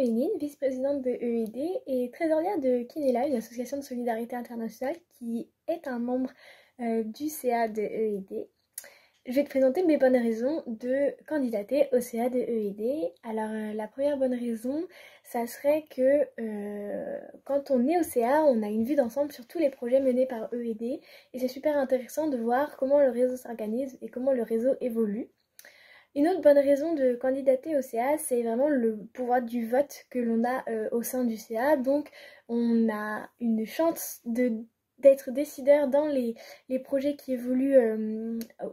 Emeline, vice-présidente de EED et trésorière de Kinela, une association de solidarité internationale qui est un membre du CA de EED. Je vais te présenter mes bonnes raisons de candidater au CA de EED. Alors la première bonne raison, ça serait que quand on est au CA, on a une vue d'ensemble sur tous les projets menés par EED et c'est super intéressant de voir comment le réseau s'organise et comment le réseau évolue. Une autre bonne raison de candidater au CA, c'est vraiment le pouvoir du vote que l'on a au sein du CA. Donc, on a une chance d'être décideur dans les projets qui évoluent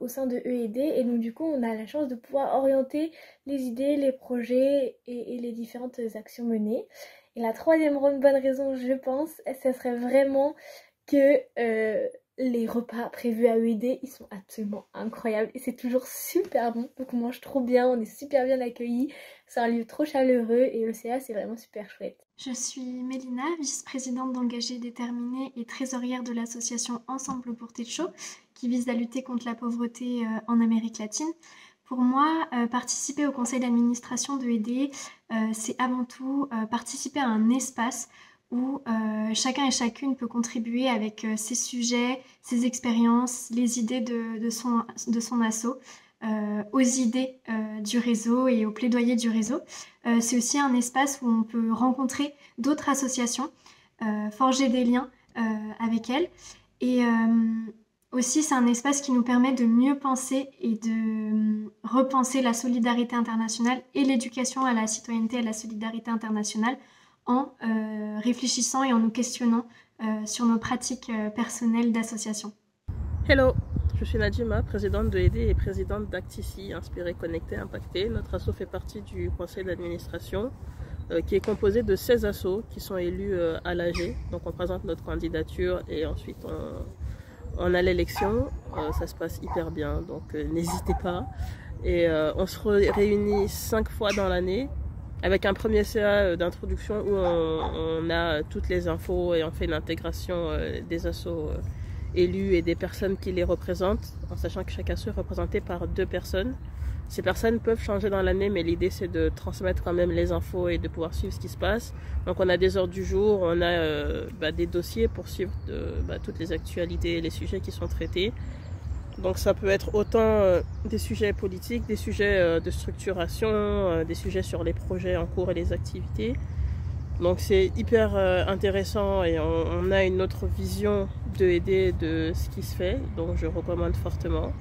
au sein de EED. Et donc, du coup, on a la chance de pouvoir orienter les idées, les projets et les différentes actions menées. Et la troisième bonne raison, je pense, ce serait vraiment que les repas prévus à EED, ils sont absolument incroyables et c'est toujours super bon. Donc on mange trop bien, on est super bien accueillis. C'est un lieu trop chaleureux et le CA, c'est vraiment super chouette. Je suis Mélina, vice-présidente d'Engagés Déterminés et trésorière de l'association Ensemble pour Techo, qui vise à lutter contre la pauvreté en Amérique latine. Pour moi, participer au conseil d'administration de EED, c'est avant tout participer à un espace où chacun et chacune peut contribuer avec ses sujets, ses expériences, les idées de son asso, aux idées du réseau et au plaidoyer du réseau. C'est aussi un espace où on peut rencontrer d'autres associations, forger des liens avec elles. Et aussi, c'est un espace qui nous permet de mieux penser et de repenser la solidarité internationale et l'éducation à la citoyenneté et à la solidarité internationale en réfléchissant et en nous questionnant sur nos pratiques personnelles d'association. Hello, je suis Nadjima, présidente de ED et présidente d'Actici, Inspiré, Connecté, Impacté. Notre asso fait partie du conseil d'administration qui est composé de 16 assos qui sont élus à l'AG. Donc on présente notre candidature et ensuite on a l'élection. Ça se passe hyper bien, donc n'hésitez pas. Et on se réunit 5 fois dans l'année avec un premier CA d'introduction où on a toutes les infos et on fait l'intégration des assos élus et des personnes qui les représentent, en sachant que chaque asso est représenté par 2 personnes. Ces personnes peuvent changer dans l'année, mais l'idée c'est de transmettre quand même les infos et de pouvoir suivre ce qui se passe. Donc on a des ordres du jour, on a des dossiers pour suivre toutes les actualités et les sujets qui sont traités. Donc ça peut être autant des sujets politiques, des sujets de structuration, des sujets sur les projets en cours et les activités. Donc c'est hyper intéressant et on a une autre vision de aider de ce qui se fait, donc je recommande fortement,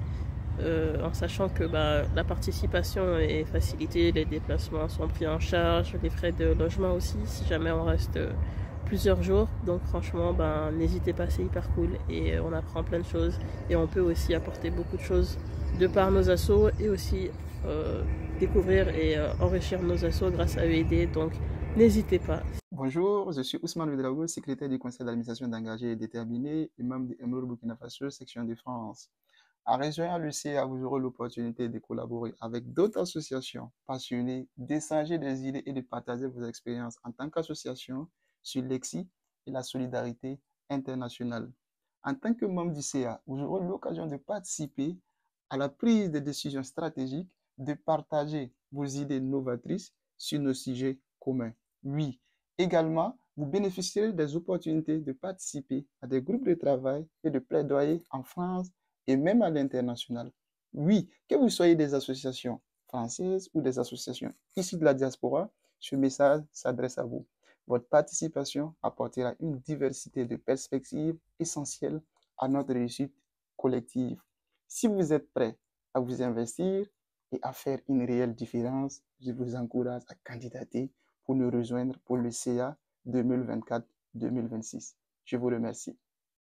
en sachant que la participation est facilitée, les déplacements sont pris en charge, les frais de logement aussi, si jamais on reste plusieurs jours. Donc franchement, n'hésitez pas, c'est hyper cool et on apprend plein de choses et on peut aussi apporter beaucoup de choses de par nos assos et aussi découvrir et enrichir nos assos grâce à EED. Donc n'hésitez pas. Bonjour, je suis Ousmane Ouedraogo, secrétaire du conseil d'administration d'Engagés Déterminés et membre de Emerald Burkina Faso, section de France. En rejoignant le CA, vous aurez l'opportunité de collaborer avec d'autres associations passionnées, d'échanger des idées et de partager vos expériences en tant qu'association sur l'EXI et la solidarité internationale. En tant que membre du CA, vous aurez l'occasion de participer à la prise de décisions stratégiques, de partager vos idées novatrices sur nos sujets communs. Oui, également, vous bénéficierez des opportunités de participer à des groupes de travail et de plaidoyer en France et même à l'international. Oui, que vous soyez des associations françaises ou des associations issues de la diaspora, ce message s'adresse à vous. Votre participation apportera une diversité de perspectives essentielles à notre réussite collective. Si vous êtes prêt à vous investir et à faire une réelle différence, je vous encourage à candidater pour nous rejoindre pour le CA 2024-2026. Je vous remercie.